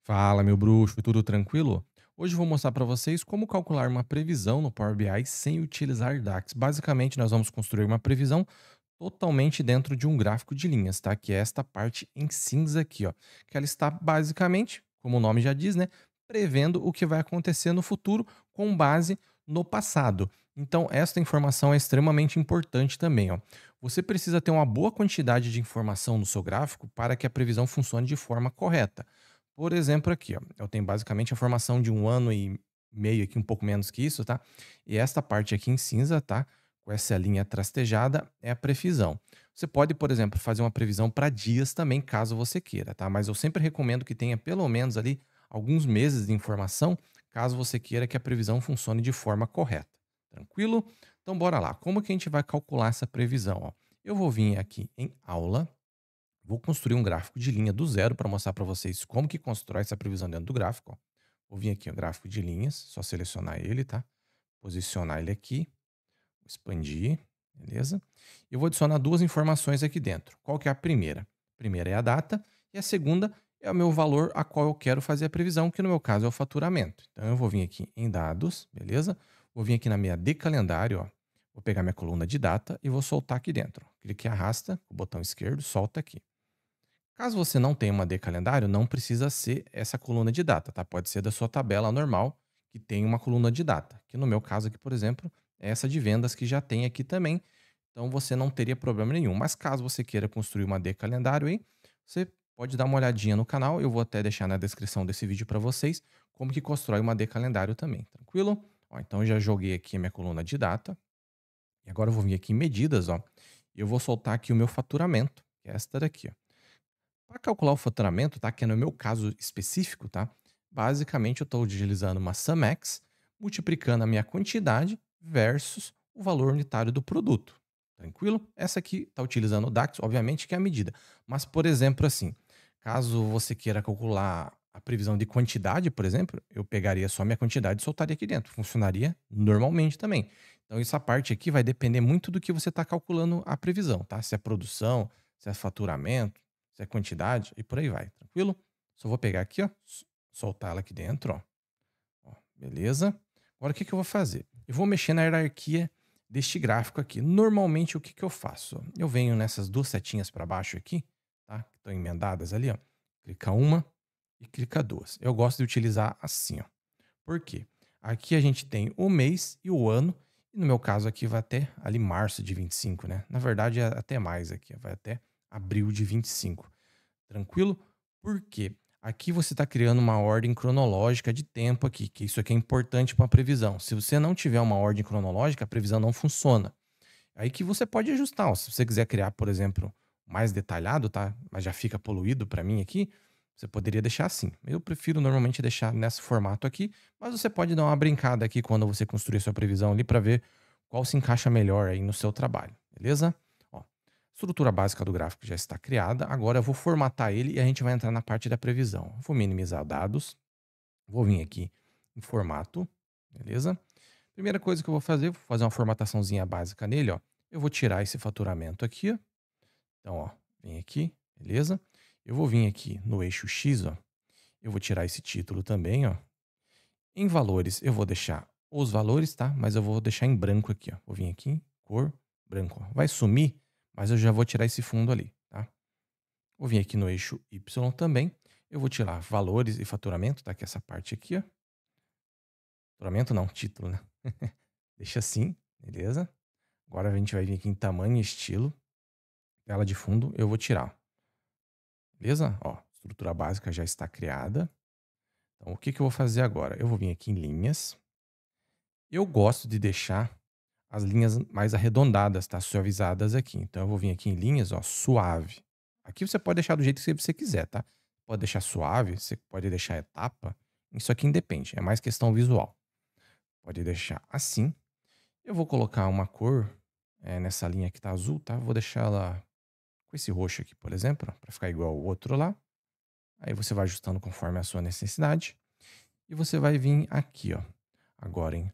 Fala, meu bruxo, tudo tranquilo? Hoje eu vou mostrar para vocês como calcular uma previsão no Power BI sem utilizar DAX. Basicamente, nós vamos construir uma previsão totalmente dentro de um gráfico de linhas, tá? Que é esta parte em cinza aqui, ó. Que ela está basicamente, como o nome já diz, né? Prevendo o que vai acontecer no futuro com base no passado. Então, esta informação é extremamente importante também, ó. Você precisa ter uma boa quantidade de informação no seu gráfico para que a previsão funcione de forma correta. Por exemplo, aqui, ó, eu tenho basicamente a formação de um ano e meio aqui, um pouco menos que isso, tá? E esta parte aqui em cinza, tá? Com essa linha trastejada, é a previsão. Você pode, por exemplo, fazer uma previsão para dias também, caso você queira, tá? Mas eu sempre recomendo que tenha pelo menos ali alguns meses de informação, caso você queira que a previsão funcione de forma correta. Tranquilo? Então, bora lá. Como que a gente vai calcular essa previsão? Ó? Eu vou vir aqui em aula. Vou construir um gráfico de linha do zero para mostrar para vocês como que constrói essa previsão dentro do gráfico. Ó. Vou vir aqui, ó, gráfico de linhas, só selecionar ele, tá? Posicionar ele aqui, expandir, beleza? Eu vou adicionar duas informações aqui dentro. Qual que é a primeira? A primeira é a data e a segunda é o meu valor a qual eu quero fazer a previsão, que no meu caso é o faturamento. Então eu vou vir aqui em dados, beleza? Vou vir aqui na minha de calendário, ó. Vou pegar minha coluna de data e vou soltar aqui dentro. Clique e arrasta, com o botão esquerdo, solta aqui. Caso você não tenha uma D calendário, não precisa ser essa coluna de data, tá? Pode ser da sua tabela normal, que tem uma coluna de data. Que no meu caso aqui, por exemplo, é essa de vendas que já tem aqui também. Então você não teria problema nenhum. Mas caso você queira construir uma D calendário aí, você pode dar uma olhadinha no canal. Eu vou até deixar na descrição desse vídeo para vocês como que constrói uma D calendário também, tranquilo? Ó, então eu já joguei aqui a minha coluna de data. E agora eu vou vir aqui em medidas, ó. E eu vou soltar aqui o meu faturamento, que é esta daqui, ó. Para calcular o faturamento, tá? Que é no meu caso específico, tá? Basicamente, eu estou utilizando uma SumX, multiplicando a minha quantidade versus o valor unitário do produto. Tranquilo? Essa aqui está utilizando o DAX, obviamente, que é a medida. Mas, por exemplo, assim, caso você queira calcular a previsão de quantidade, por exemplo, eu pegaria só minha quantidade e soltaria aqui dentro. Funcionaria normalmente também. Então, essa parte aqui vai depender muito do que você está calculando a previsão, tá? Se é produção, se é faturamento, se é quantidade e por aí vai, tranquilo? Só vou pegar aqui, ó, soltar ela aqui dentro, ó. Ó, beleza? Agora o que que eu vou fazer? Eu vou mexer na hierarquia deste gráfico aqui. Normalmente o que que eu faço? Eu venho nessas duas setinhas para baixo aqui, tá? Que estão emendadas ali, ó. Clica uma e clica duas. Eu gosto de utilizar assim, ó. Por quê? Aqui a gente tem o mês e o ano, e no meu caso aqui vai até ali março de 25, né? Na verdade é até mais aqui, vai até abril de 25. Tranquilo? Por quê? Aqui você está criando uma ordem cronológica de tempo aqui, que isso aqui é importante para a previsão. Se você não tiver uma ordem cronológica, a previsão não funciona. Aí que você pode ajustar. Ó, se você quiser criar, por exemplo, mais detalhado, tá? Mas já fica poluído para mim aqui, você poderia deixar assim. Eu prefiro normalmente deixar nesse formato aqui, mas você pode dar uma brincada aqui quando você construir sua previsão ali para ver qual se encaixa melhor aí no seu trabalho, beleza? Ó, estrutura básica do gráfico já está criada. Agora eu vou formatar ele e a gente vai entrar na parte da previsão. Vou minimizar dados, vou vir aqui em formato, beleza? Primeira coisa que eu vou fazer uma formataçãozinha básica nele, ó. Eu vou tirar esse faturamento aqui, ó. Então, ó, vem aqui, beleza? Eu vou vir aqui no eixo X, ó. Eu vou tirar esse título também, ó. Em valores, eu vou deixar os valores, tá? Mas eu vou deixar em branco aqui, ó. Vou vir aqui, cor, branco, ó. Vai sumir, mas eu já vou tirar esse fundo ali, tá? Vou vir aqui no eixo Y também. Eu vou tirar valores e faturamento, tá? Que é essa parte aqui, ó. Faturamento não, título, né? Deixa assim, beleza? Agora a gente vai vir aqui em tamanho e estilo. Tela de fundo, eu vou tirar. Beleza? Ó, estrutura básica já está criada. Então, o que que eu vou fazer agora? Eu vou vir aqui em linhas. Eu gosto de deixar as linhas mais arredondadas, tá? Suavizadas aqui. Então, eu vou vir aqui em linhas, ó, suave. Aqui você pode deixar do jeito que você quiser, tá? Pode deixar suave, você pode deixar etapa. Isso aqui independe, é mais questão visual. Pode deixar assim. Eu vou colocar uma cor nessa linha que tá azul, tá? Vou deixar ela com esse roxo aqui, por exemplo, para ficar igual o outro lá. Aí você vai ajustando conforme a sua necessidade. E você vai vir aqui, ó, agora em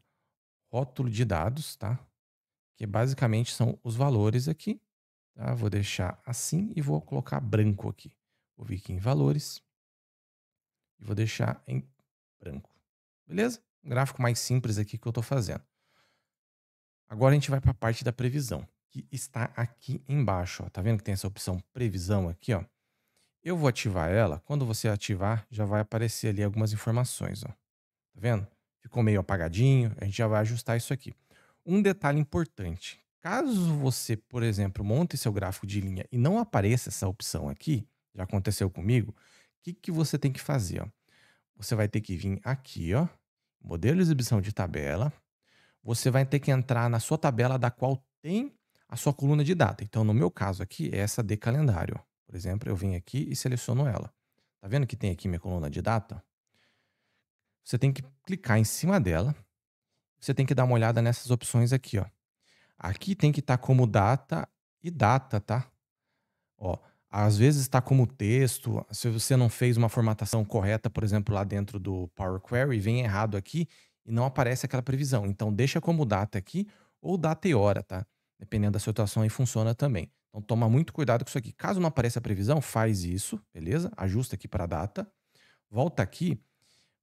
rótulo de dados, tá? Que basicamente são os valores aqui, tá? Vou deixar assim e vou colocar branco aqui. Vou vir aqui em valores e vou deixar em branco. Beleza? Um gráfico mais simples aqui que eu estou fazendo. Agora a gente vai para a parte da previsão, que está aqui embaixo. Ó. Tá vendo que tem essa opção previsão aqui? Ó? Eu vou ativar ela. Quando você ativar, já vai aparecer ali algumas informações. Ó. Tá vendo? Ficou meio apagadinho. A gente já vai ajustar isso aqui. Um detalhe importante. Caso você, por exemplo, monte seu gráfico de linha e não apareça essa opção aqui, já aconteceu comigo, o que, que você tem que fazer? Ó? Você vai ter que vir aqui, ó, modelo de exibição de tabela. Você vai ter que entrar na sua tabela da qual tem a sua coluna de data. Então, no meu caso aqui, é essa de calendário. Ó. Por exemplo, eu venho aqui e seleciono ela. Tá vendo que tem aqui minha coluna de data? Você tem que clicar em cima dela. Você tem que dar uma olhada nessas opções aqui, ó. Aqui tem que estar como data e data, tá? Ó, às vezes está como texto, se você não fez uma formatação correta, por exemplo, lá dentro do Power Query, vem errado aqui e não aparece aquela previsão. Então deixa como data aqui ou data e hora, tá? Dependendo da situação aí funciona também. Então toma muito cuidado com isso aqui. Caso não apareça a previsão, faz isso, beleza? Ajusta aqui para a data. Volta aqui.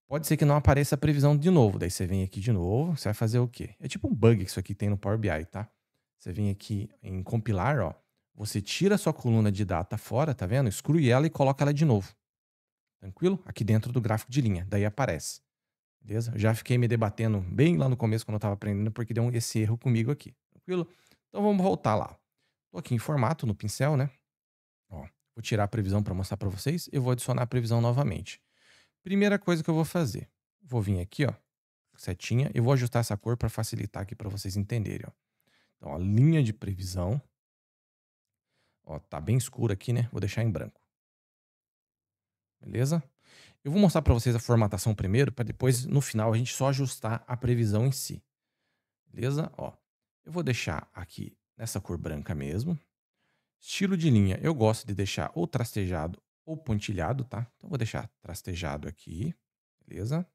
Pode ser que não apareça a previsão de novo. Daí você vem aqui de novo, você vai fazer o quê? É tipo um bug que isso aqui tem no Power BI, tá? Você vem aqui em compilar, ó. Você tira a sua coluna de data fora, tá vendo? Exclui ela e coloca ela de novo. Tranquilo? Aqui dentro do gráfico de linha. Daí aparece. Beleza? Já fiquei me debatendo bem lá no começo quando eu estava aprendendo, porque deu esse erro comigo aqui. Tranquilo? Então vamos voltar lá. Tô aqui em formato no pincel, né? Ó, vou tirar a previsão para mostrar para vocês. Eu vou adicionar a previsão novamente. Primeira coisa que eu vou fazer. Vou vir aqui, ó. Setinha. Eu vou ajustar essa cor para facilitar aqui para vocês entenderem, ó. Então, a linha de previsão. Ó, tá bem escuro aqui, né? Vou deixar em branco. Beleza? Eu vou mostrar para vocês a formatação primeiro, para depois, no final, a gente só ajustar a previsão em si. Beleza? Ó, eu vou deixar aqui nessa cor branca mesmo. Estilo de linha, eu gosto de deixar ou trastejado ou pontilhado, tá? Então, eu vou deixar trastejado aqui. Beleza?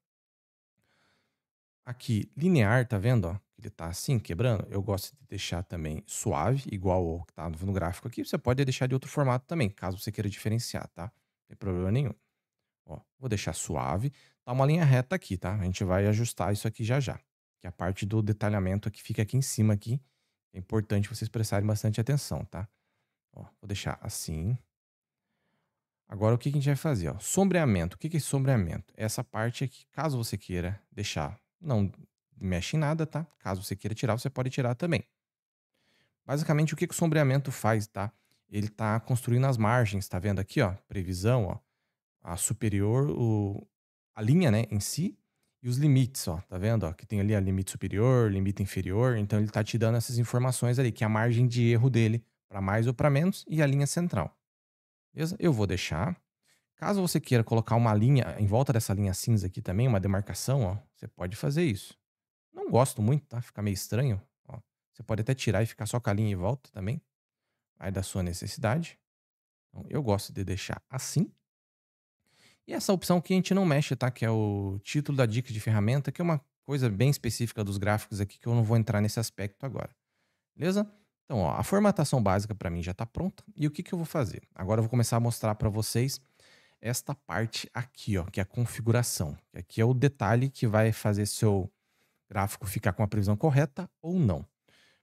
Aqui, linear, tá vendo? Ó? Ele tá assim, quebrando. Eu gosto de deixar também suave, igual ao que tá no gráfico aqui. Você pode deixar de outro formato também, caso você queira diferenciar, tá? Não tem problema nenhum. Ó, vou deixar suave. Tá uma linha reta aqui, tá? A gente vai ajustar isso aqui já já. Que é a parte do detalhamento que fica aqui em cima aqui. É importante vocês prestarem bastante atenção, tá? Ó, vou deixar assim. Agora o que que a gente vai fazer? Ó? Sombreamento. O que que é sombreamento? É essa parte aqui, caso você queira deixar, não mexe em nada, tá? Caso você queira tirar, você pode tirar também. Basicamente, o que que o sombreamento faz, tá? Ele tá construindo as margens, tá vendo aqui, ó? Previsão, ó. A superior, a linha, né, em si, e os limites, ó. Tá vendo, ó? Que tem ali a limite superior, limite inferior. Então, ele tá te dando essas informações ali, que é a margem de erro dele, para mais ou para menos, e a linha central. Beleza? Eu vou deixar. Caso você queira colocar uma linha em volta dessa linha cinza aqui também, uma demarcação, ó, você pode fazer isso. Não gosto muito, tá? Fica meio estranho. Ó. Você pode até tirar e ficar só com a linha em volta também. Aí da sua necessidade. Então, eu gosto de deixar assim. E essa opção que a gente não mexe, tá? Que é o título da dica de ferramenta, que é uma coisa bem específica dos gráficos aqui, que eu não vou entrar nesse aspecto agora. Beleza? Então, ó, a formatação básica para mim já está pronta. E o que, que eu vou fazer? Agora eu vou começar a mostrar para vocês esta parte aqui, ó, que é a configuração. Que aqui é o detalhe que vai fazer seu gráfico ficar com a previsão correta ou não.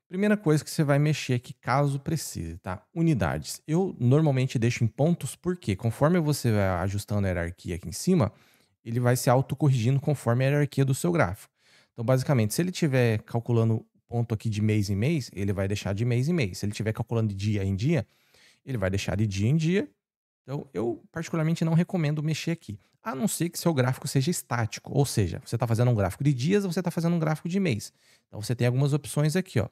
Primeira coisa que você vai mexer aqui, caso precise, tá? Unidades. Eu normalmente deixo em pontos, porque conforme você vai ajustando a hierarquia aqui em cima, ele vai se autocorrigindo conforme a hierarquia do seu gráfico. Então, basicamente, se ele estiver calculando ponto aqui de mês em mês, ele vai deixar de mês em mês. Se ele estiver calculando de dia em dia, ele vai deixar de dia em dia. Então, eu particularmente não recomendo mexer aqui. A não ser que seu gráfico seja estático. Ou seja, você está fazendo um gráfico de dias ou você está fazendo um gráfico de mês. Então, você tem algumas opções aqui, ó.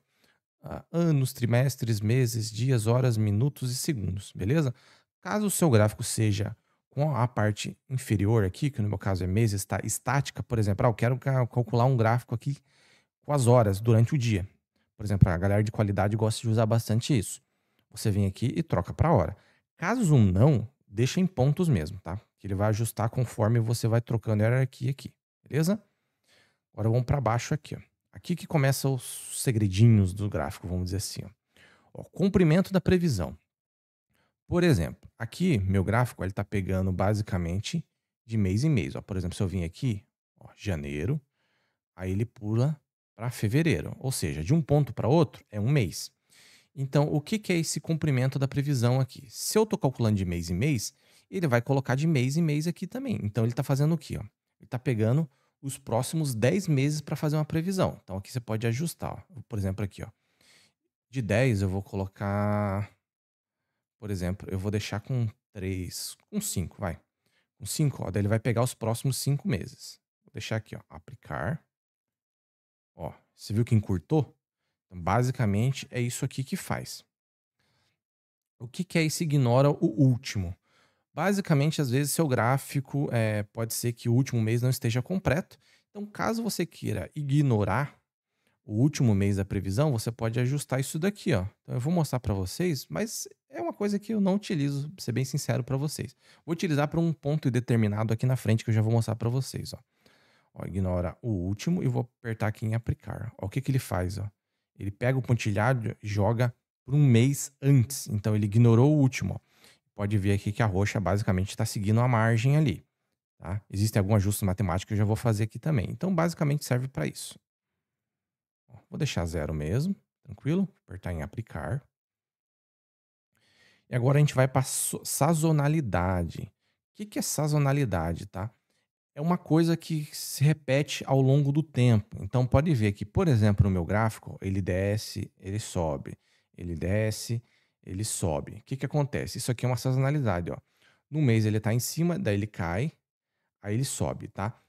Anos, trimestres, meses, dias, horas, minutos e segundos, beleza? Caso o seu gráfico seja com a parte inferior aqui, que no meu caso é meses, está estática, por exemplo, eu quero calcular um gráfico aqui com as horas durante o dia. Por exemplo, a galera de qualidade gosta de usar bastante isso. Você vem aqui e troca para hora. Caso não, deixa em pontos mesmo, tá? Que ele vai ajustar conforme você vai trocando a hierarquia aqui, beleza? Agora vamos para baixo aqui, ó. Aqui que começam os segredinhos do gráfico, vamos dizer assim, ó. Ó, comprimento da previsão. Por exemplo, aqui meu gráfico ele está pegando basicamente de mês em mês, ó. Por exemplo, se eu vim aqui, ó, janeiro, aí ele pula para fevereiro, ou seja, de um ponto para outro é um mês. Então, o que que é esse comprimento da previsão aqui? Se eu estou calculando de mês em mês, ele vai colocar de mês em mês aqui também. Então, ele está fazendo o quê? Ó? Ele está pegando os próximos 10 meses para fazer uma previsão. Então, aqui você pode ajustar. Ó. Por exemplo, aqui, ó, de 10 eu vou colocar, por exemplo, eu vou deixar com 3, com 5, vai. Com 5, ó, daí ele vai pegar os próximos 5 meses. Vou deixar aqui, ó, aplicar. Ó, você viu que encurtou? Então, basicamente, é isso aqui que faz. O que que é esse ignora o último? Basicamente, às vezes, seu gráfico, pode ser que o último mês não esteja completo. Então, caso você queira ignorar o último mês da previsão, você pode ajustar isso daqui, ó. Então, eu vou mostrar para vocês, mas é uma coisa que eu não utilizo, pra ser bem sincero para vocês. Vou utilizar para um ponto determinado aqui na frente que eu já vou mostrar para vocês, ó. Ó, ignora o último e vou apertar aqui em aplicar. Ó, o que que ele faz, ó? Ele pega o pontilhado e joga por um mês antes. Então, ele ignorou o último, ó. Pode ver aqui que a roxa basicamente está seguindo a margem ali, tá? Existem alguns ajustes matemáticos que eu já vou fazer aqui também. Então, basicamente serve para isso. Ó, vou deixar zero mesmo, tranquilo? Apertar em aplicar. E agora a gente vai para sazonalidade. O que que é sazonalidade, tá? É uma coisa que se repete ao longo do tempo. Então pode ver que, por exemplo, no meu gráfico, ele desce, ele sobe, ele desce, ele sobe. O que que acontece? Isso aqui é uma sazonalidade, ó. No mês ele está em cima, daí ele cai, aí ele sobe, tá?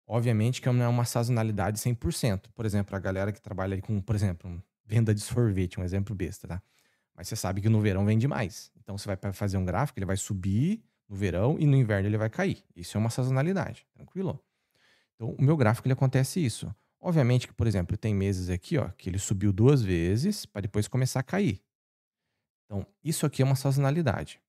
Obviamente que não é uma sazonalidade 100%. Por exemplo, a galera que trabalha ali com, por exemplo, venda de sorvete, um exemplo besta, tá? Mas você sabe que no verão vende mais. Então você vai fazer um gráfico, ele vai subir no verão e no inverno ele vai cair. Isso é uma sazonalidade, tranquilo? Então o meu gráfico ele acontece isso. Obviamente que, por exemplo, tem meses aqui, ó, que ele subiu 2 vezes para depois começar a cair. Então, isso aqui é uma sazonalidade.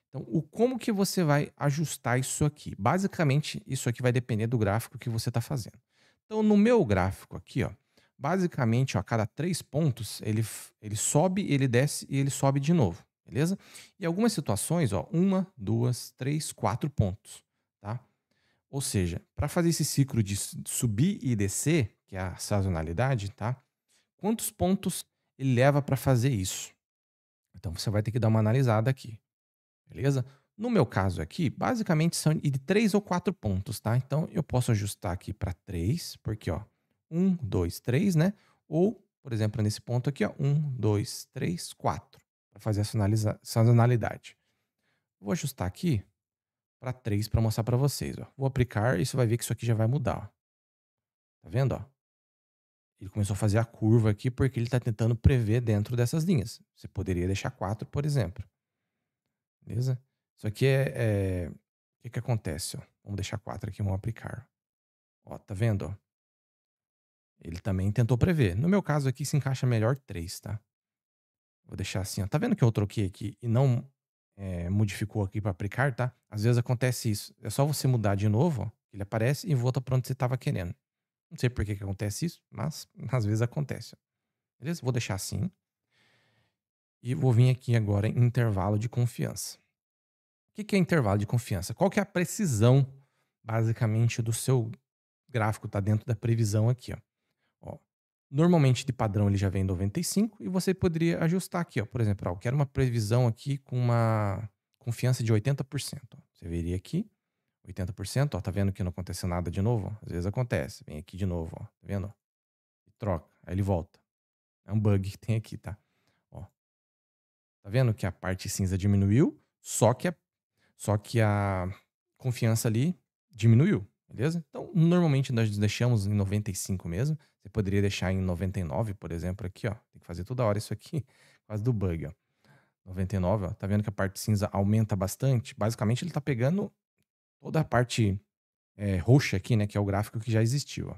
Então, o como que você vai ajustar isso aqui? Basicamente, isso aqui vai depender do gráfico que você está fazendo. Então, no meu gráfico aqui, ó, basicamente, ó, a cada 3 pontos, ele sobe, ele desce e ele sobe de novo, beleza? E algumas situações, ó, 1, 2, 3, 4 pontos, tá? Ou seja, para fazer esse ciclo de subir e descer, que é a sazonalidade, tá? Quantos pontos ele leva para fazer isso? Então, você vai ter que dar uma analisada aqui. Beleza? No meu caso aqui, basicamente são de 3 ou 4 pontos, tá? Então eu posso ajustar aqui para 3, porque ó, 1, 2, 3, né? Ou, por exemplo, nesse ponto aqui, ó, 1, 2, 3, 4, para fazer a sazonalidade. Vou ajustar aqui para 3 para mostrar para vocês, ó. Vou aplicar e você vai ver que isso aqui já vai mudar, ó. Tá vendo, ó? Ele começou a fazer a curva aqui porque ele está tentando prever dentro dessas linhas. Você poderia deixar 4, por exemplo. Beleza? Isso aqui o que que acontece, ó? Vamos deixar 4 aqui, vamos aplicar. Ó, tá vendo, ó? Ele também tentou prever. No meu caso aqui se encaixa melhor 3, tá? Vou deixar assim, ó. Tá vendo que eu troquei aqui e não, modificou aqui para aplicar, tá? Às vezes acontece isso. É só você mudar de novo, ó, ele aparece e volta pra onde você estava querendo. Não sei por que que acontece isso, mas às vezes acontece, ó. Beleza? Vou deixar assim. E vou vir aqui agora em intervalo de confiança. O que que é intervalo de confiança? Qual que é a precisão, basicamente, do seu gráfico? Tá dentro da previsão aqui, ó. Ó, normalmente, de padrão, ele já vem 95 e você poderia ajustar aqui, ó. Por exemplo, ó, eu quero uma previsão aqui com uma confiança de 80%. Ó. Você veria aqui, 80%, ó. Tá vendo que não aconteceu nada de novo? Ó? Às vezes acontece. Vem aqui de novo, ó. Tá vendo? E troca. Aí ele volta. É um bug que tem aqui, tá? Ó. Tá vendo que a parte cinza diminuiu, só que a confiança ali diminuiu, beleza? Então, normalmente nós deixamos em 95 mesmo. Você poderia deixar em 99, por exemplo, aqui, ó. Tem que fazer toda hora isso aqui, por causa do bug, ó. 99, ó. Tá vendo que a parte cinza aumenta bastante? Basicamente, ele tá pegando toda a parte roxa aqui, né? Que é o gráfico que já existiu, ó.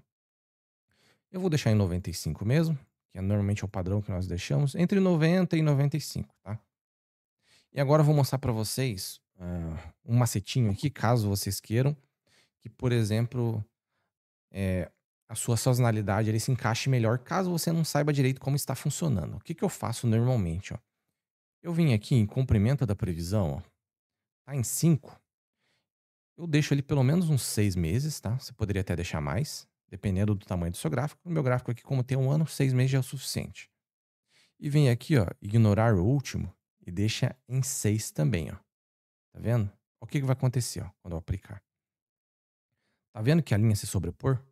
Eu vou deixar em 95 mesmo, que é normalmente o padrão que nós deixamos, entre 90 e 95, tá? E agora eu vou mostrar para vocês um macetinho aqui, caso vocês queiram, que, por exemplo, eh, a sua sazonalidade ele se encaixe melhor, caso você não saiba direito como está funcionando. O que que eu faço normalmente, ó? Eu vim aqui em comprimento da previsão, ó, tá em 5. Eu deixo ele pelo menos uns 6 meses, tá? Você poderia até deixar mais, dependendo do tamanho do seu gráfico. No meu gráfico aqui, como tem 1 ano, 6 meses já é o suficiente. E vem aqui, ó, ignorar o último e deixa em 6 também, ó. Tá vendo? O que que vai acontecer, ó, quando eu aplicar? Tá vendo que a linha se sobrepor?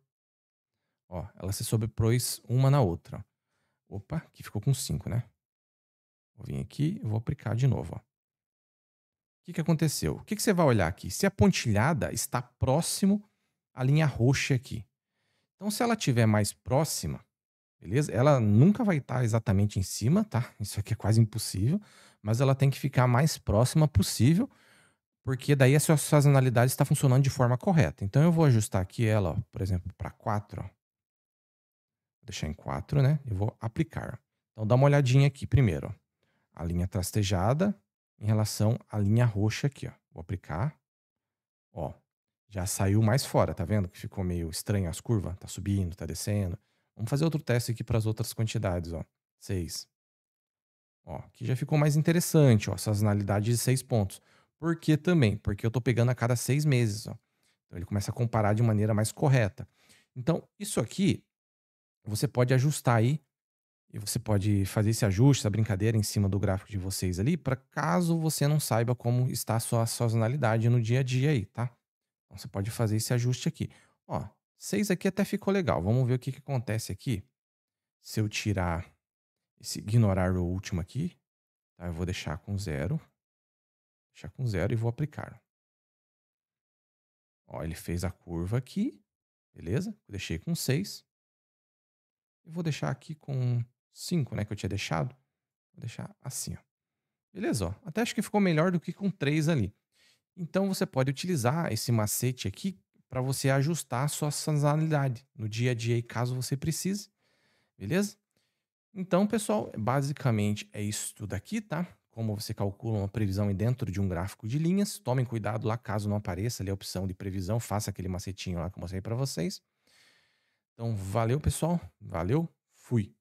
Ó, ela se sobrepôs uma na outra. Opa, aqui ficou com 5, né? Vou vir aqui e vou aplicar de novo, ó. O que que aconteceu? O que que você vai olhar aqui? Se a pontilhada está próximo à linha roxa aqui. Então, se ela estiver mais próxima, beleza? Ela nunca vai estar exatamente em cima, tá? Isso aqui é quase impossível, mas ela tem que ficar mais próxima possível, porque daí a sua sazonalidade está funcionando de forma correta. Então, eu vou ajustar aqui ela, ó, por exemplo, para 4, ó. Vou deixar em 4, né? Eu vou aplicar. Então, dá uma olhadinha aqui primeiro, ó. A linha trastejada em relação à linha roxa aqui, ó. Vou aplicar. Ó, já saiu mais fora, tá vendo que ficou meio estranho as curvas? Tá subindo, tá descendo. Vamos fazer outro teste aqui para as outras quantidades, ó. 6. Ó, aqui já ficou mais interessante, ó, sazonalidade de 6 pontos. Por que também? Porque eu tô pegando a cada 6 meses, ó. Então ele começa a comparar de maneira mais correta. Então, isso aqui você pode ajustar aí e você pode fazer esse ajuste, essa brincadeira em cima do gráfico de vocês ali, para caso você não saiba como está a sua sazonalidade no dia a dia aí, tá? Então você pode fazer esse ajuste aqui. Ó, 6 aqui até ficou legal. Vamos ver o que que acontece aqui. Se eu tirar esse ignorar o último aqui, tá? Eu vou deixar com zero e vou aplicar. Ó, ele fez a curva aqui, beleza? Eu deixei com 6. E vou deixar aqui com 5, né, que eu tinha deixado. Vou deixar assim, ó. Beleza, ó. Até acho que ficou melhor do que com 3 ali. Então você pode utilizar esse macete aqui para você ajustar a sua sazonalidade no dia a dia aí, caso você precise, beleza? Então, pessoal, basicamente é isso tudo aqui, tá? Como você calcula uma previsão aí dentro de um gráfico de linhas. Tomem cuidado lá caso não apareça ali a opção de previsão, faça aquele macetinho lá que eu mostrei para vocês. Então, valeu, pessoal. Valeu. Fui.